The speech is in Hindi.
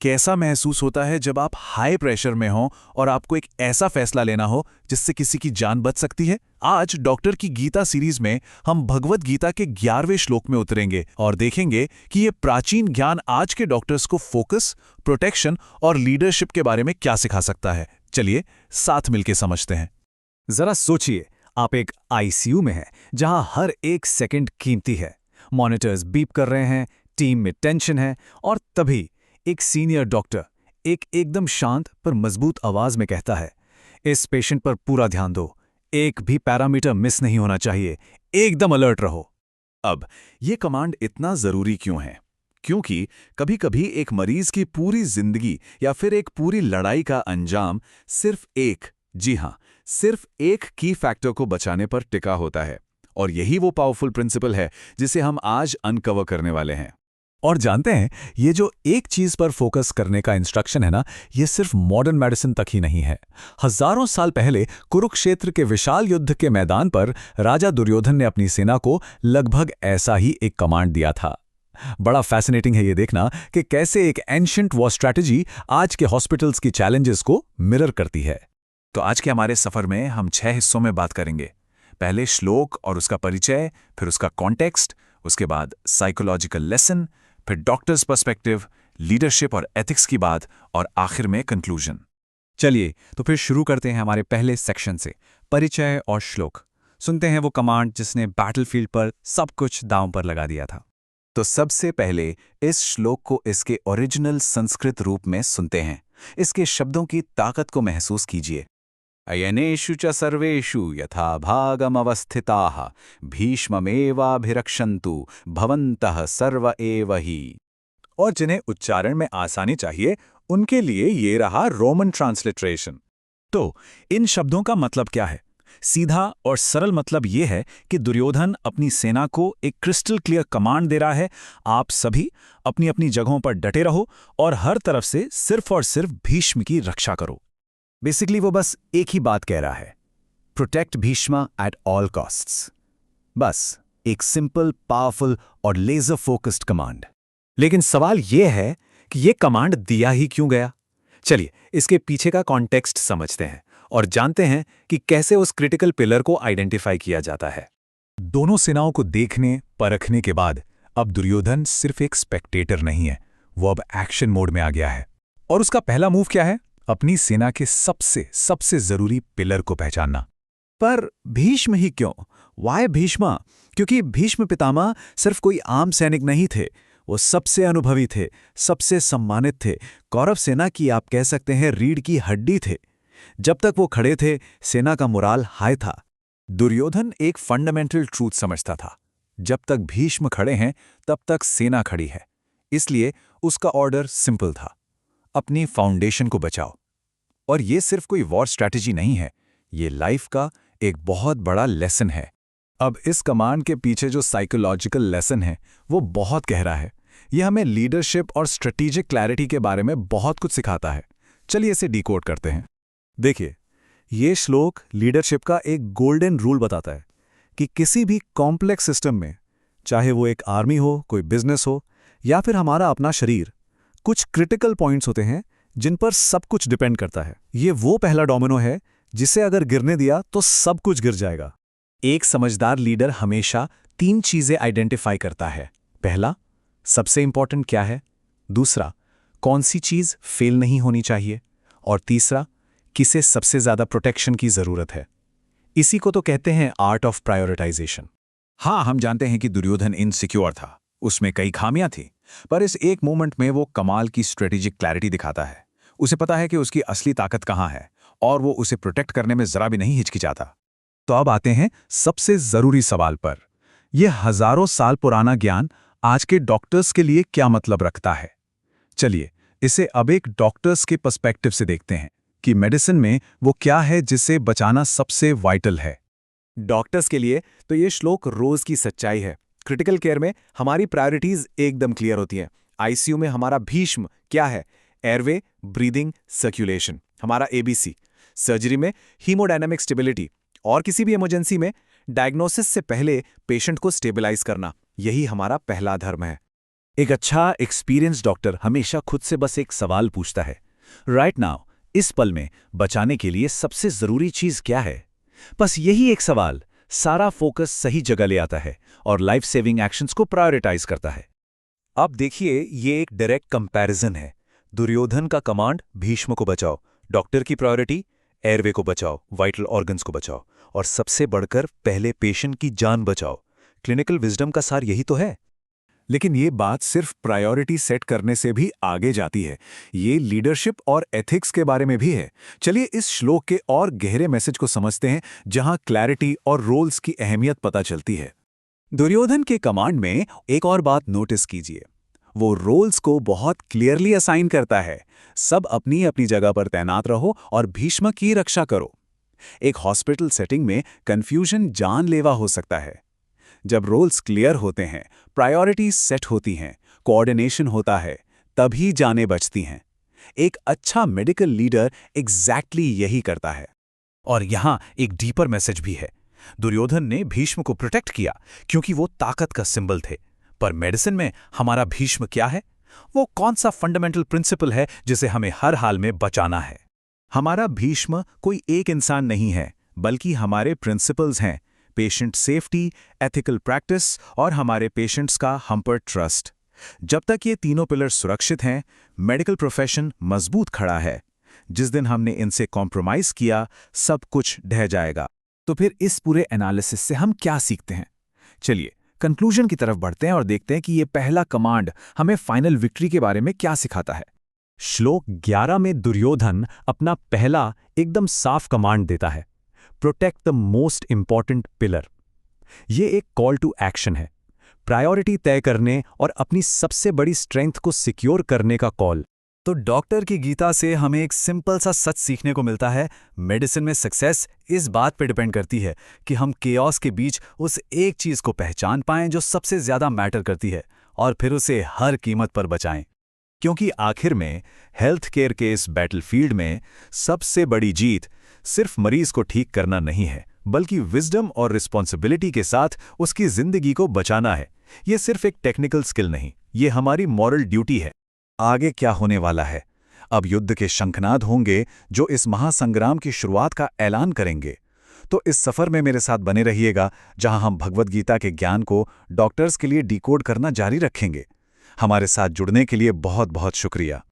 कैसा महसूस होता है जब आप हाई प्रेशर में हो और आपको एक ऐसा फैसला लेना हो जिससे किसी की जान बच सकती है। आज डॉक्टर की गीता सीरीज में हम भगवत गीता के 11वें श्लोक में उतरेंगे और देखेंगे कि ये प्राचीन ज्ञान आज के डॉक्टर्स को फोकस, प्रोटेक्शन और लीडरशिप के बारे में क्या सिखा सकता है। चलिए साथ मिलकर समझते हैं। जरा सोचिए, आप एक आईसीयू में हैं जहां हर एक सेकंड कीमती है। मॉनिटर्स बीप कर रहे हैं, टीम में टेंशन है और तभी एक सीनियर डॉक्टर एक एकदम शांत पर मजबूत आवाज में कहता है, इस पेशेंट पर पूरा ध्यान दो, एक भी पैरामीटर मिस नहीं होना चाहिए, एकदम अलर्ट रहो। अब ये कमांड इतना जरूरी क्यों है? क्योंकि कभी-कभी एक मरीज की पूरी जिंदगी या फिर एक पूरी लड़ाई का अंजाम सिर्फ एक, जी हां, सिर्फ एक की फैक्टर को बचाने पर टिका होता है। और यही वो पावरफुल प्रिंसिपल है जिसे हम आज अनकवर करने वाले हैं। और जानते हैं, ये जो एक चीज पर फोकस करने का इंस्ट्रक्शन है ना, ये सिर्फ मॉडर्न मेडिसिन तक ही नहीं है। हजारों साल पहले कुरुक्षेत्र के विशाल युद्ध के मैदान पर राजा दुर्योधन ने अपनी सेना को लगभग ऐसा ही एक कमांड दिया था। बड़ा फैसिनेटिंग है ये देखना कि कैसे एक एंशिएंट वॉर स्ट्रैटेजी आज के हॉस्पिटल्स की चैलेंजेस को मिरर करती है। तो आज के हमारे सफर में हम 6 हिस्सों में बात करेंगे। पहले श्लोक और उसका परिचय, फिर उसका कॉन्टेक्स्ट, उसके बाद साइकोलॉजिकल लेसन, फिर डॉक्टर्स पर्सपेक्टिव, लीडरशिप और एथिक्स की बात, और आखिर में कंक्लूजन। चलिए तो फिर शुरू करते हैं हमारे पहले सेक्शन से, परिचय और श्लोक। सुनते हैं वो कमांड जिसने बैटलफील्ड पर सब कुछ दांव पर लगा दिया था। तो सबसे पहले इस श्लोक को इसके ओरिजिनल संस्कृत रूप में सुनते हैं। इसके शब्दों की ताकत को महसूस कीजिए। अयनेषु च सर्वेषु यथा भागमवस्थिताः भीष्ममेवाभिरक्षन्तु भवन्तः सर्व एव हि। और जिन्हें उच्चारण में आसानी चाहिए उनके लिए ये रहा रोमन ट्रांसलिटरेशन। तो इन शब्दों का मतलब क्या है? सीधा और सरल मतलब ये है कि दुर्योधन अपनी सेना को एक क्रिस्टल क्लियर कमांड दे रहा है, आप सभी अपनी अपनी जगहों पर डटे रहो और हर तरफ से सिर्फ और सिर्फ भीष्म की रक्षा करो। बेसिकली वो बस एक ही बात कह रहा है, protect Bheeshma at all costs. बस एक सिंपल, पावरफुल और लेजर फोकस्ड कमांड। लेकिन सवाल यह है कि यह कमांड दिया ही क्यों गया? चलिए इसके पीछे का कॉन्टेक्स्ट समझते हैं और जानते हैं कि कैसे उस क्रिटिकल पिलर को आइडेंटिफाई किया जाता है। दोनों सेनाओं को देखने, परखने के बाद अब दुर्योधन सिर्फ एक स्पेक्टेटर नहीं है, वो अब एक्शन मोड में आ गया है। और उसका पहला मूव क्या है? अपनी सेना के सबसे जरूरी पिलर को पहचानना। पर भीष्म ही क्यों? वाय भीष्मा? क्योंकि भीष्म पितामह सिर्फ कोई आम सैनिक नहीं थे, वो सबसे अनुभवी थे, सबसे सम्मानित थे, कौरव सेना की आप कह सकते हैं रीढ़ की हड्डी थे। जब तक वो खड़े थे, सेना का मोराल हाई था। दुर्योधन एक फंडामेंटल ट्रूथ समझता था, जब तक भीष्म खड़े हैं तब तक सेना खड़ी है। इसलिए उसका ऑर्डर सिंपल था, अपनी फाउंडेशन को बचाओ। और ये सिर्फ कोई वॉर स्ट्रैटेजी नहीं है, ये लाइफ का एक बहुत बड़ा लेसन है। अब इस कमांड के पीछे जो साइकोलॉजिकल लेसन है वो बहुत गहरा है। ये हमें लीडरशिप और स्ट्रेटेजिक क्लैरिटी के बारे में बहुत कुछ सिखाता है। चलिए इसे डिकोड करते हैं। देखिए, ये श्लोक लीडरशिप का एक गोल्डन रूल बताता है कि किसी भी कॉम्प्लेक्स सिस्टम में, चाहे वो एक आर्मी हो, कोई बिजनेस हो या फिर हमारा अपना शरीर, कुछ क्रिटिकल पॉइंट्स होते हैं जिन पर सब कुछ डिपेंड करता है। ये वो पहला डोमिनो है जिसे अगर गिरने दिया तो सब कुछ गिर जाएगा। एक समझदार लीडर हमेशा 3 चीजें आइडेंटिफाई करता है। पहला, सबसे इंपॉर्टेंट क्या है? दूसरा, कौन सी चीज फेल नहीं होनी चाहिए? और तीसरा, किसे सबसे ज्यादा प्रोटेक्शन की जरूरत है? इसी को तो कहते हैं आर्ट ऑफ प्रायोरिटाइजेशन। हाँ, हम जानते हैं कि दुर्योधन इनसिक्योर था, उसमें कई खामियां थी, पर इस एक मोमेंट में वो कमाल की स्ट्रेटेजिक क्लैरिटी दिखाता है। उसे पता है कि उसकी असली ताकत कहाँ है और वो उसे प्रोटेक्ट करने में जरा भी नहीं हिचकिचाता। तो अब आते हैं सबसे जरूरी सवाल पर। यह हजारों साल पुराना ज्ञान आज के डॉक्टर्स के लिए क्या मतलब रखता है? चलिए इसे अब एक डॉक्टर्स के पर्सपेक्टिव से देखते हैं कि मेडिसिन में वो क्या है जिसे बचाना सबसे वाइटल है। डॉक्टर्स के लिए तो ये श्लोक रोज की सच्चाई है। क्रिटिकल केयर में हमारी प्रायोरिटीज एकदम क्लियर होती हैं। आईसीयू में हमारा भीष्म क्या है? एयरवे, ब्रीदिंग, सर्कुलेशन, हमारा एबीसी। सर्जरी में हीमोडायनामिक स्टेबिलिटी, और किसी भी इमरजेंसी में डायग्नोसिस से पहले पेशेंट को स्टेबलाइज करना, यही हमारा पहला धर्म है। एक अच्छा एक्सपीरियंस डॉक्टर हमेशा खुद से बस एक सवाल पूछता है, राइट नाउ, इस पल में बचाने के लिए सबसे जरूरी चीज क्या है? बस यही एक सवाल सारा फोकस सही जगह ले आता है और लाइफ सेविंग एक्शंस को प्रायोरिटाइज करता है। आप देखिए, ये एक डायरेक्ट कंपैरिजन है। दुर्योधन का कमांड भीष्म को बचाओ, डॉक्टर की प्रायोरिटी एयरवे को बचाओ, वाइटल ऑर्गन्स को बचाओ, और सबसे बढ़कर पहले पेशेंट की जान बचाओ। क्लिनिकल विजडम का सार यही तो है। लेकिन ये बात सिर्फ प्रायोरिटी सेट करने से भी आगे जाती है। ये लीडरशिप और एथिक्स के बारे में भी है। चलिए इस श्लोक के और गहरे मैसेज को समझते हैं, जहां क्लैरिटी और रोल्स की अहमियत पता चलती है। दुर्योधन के कमांड में एक और बात नोटिस कीजिए, वो रोल्स को बहुत क्लियरली असाइन करता है। सब अपनी अपनी जगह पर तैनात रहो और भीष्म की रक्षा करो। एक हॉस्पिटल सेटिंग में कंफ्यूजन जानलेवा हो सकता है। जब रोल्स क्लियर होते हैं, प्रायोरिटीज सेट होती हैं, कोऑर्डिनेशन होता है, तभी जानें बचती हैं। एक अच्छा मेडिकल लीडर एग्जैक्टली यही करता है। और यहां एक डीपर मैसेज भी है। दुर्योधन ने भीष्म को प्रोटेक्ट किया क्योंकि वो ताकत का सिंबल थे, पर मेडिसिन में हमारा भीष्म क्या है? वो कौन सा फंडामेंटल प्रिंसिपल है जिसे हमें हर हाल में बचाना है? हमारा भीष्म कोई एक इंसान नहीं है, बल्कि हमारे प्रिंसिपल्स हैं। पेशेंट सेफ्टी, एथिकल प्रैक्टिस और हमारे पेशेंट्स का हम पर ट्रस्ट। जब तक ये तीनों पिलर सुरक्षित हैं, मेडिकल प्रोफेशन मजबूत खड़ा है। जिस दिन हमने इनसे कॉम्प्रोमाइज किया, सब कुछ ढह जाएगा। तो फिर इस पूरे एनालिसिस से हम क्या सीखते हैं? चलिए कंक्लूजन की तरफ बढ़ते हैं और देखते हैं कि ये पहला कमांड हमें फाइनल विक्ट्री के बारे में क्या सिखाता है। श्लोक 11 में दुर्योधन अपना पहला एकदम साफ कमांड देता है, protect the most important pillar. ये एक कॉल टू एक्शन है, प्रायोरिटी तय करने और अपनी सबसे बड़ी स्ट्रेंथ को सिक्योर करने का कॉल। तो डॉक्टर की गीता से हमें एक सिंपल सा सच सीखने को मिलता है, मेडिसिन में सक्सेस इस बात पे डिपेंड करती है कि हम केओस के बीच उस एक चीज को पहचान पाएं जो सबसे ज्यादा मैटर करती है, और फिर उसे हर कीमत पर बचाएं। क्योंकि आखिर में हेल्थ केयर के इस बैटलफील्ड में सबसे बड़ी जीत सिर्फ मरीज को ठीक करना नहीं है, बल्कि विजडम और रिस्पॉन्सिबिलिटी के साथ उसकी जिंदगी को बचाना है। ये सिर्फ एक टेक्निकल स्किल नहीं, ये हमारी मॉरल ड्यूटी है। आगे क्या होने वाला है? अब युद्ध के शंखनाद होंगे जो इस महासंग्राम की शुरुआत का ऐलान करेंगे। तो इस सफर में मेरे साथ बने रहिएगा, जहां हम भगवद गीता के ज्ञान को डॉक्टर्स के लिए डिकोड करना जारी रखेंगे। हमारे साथ जुड़ने के लिए बहुत बहुत शुक्रिया।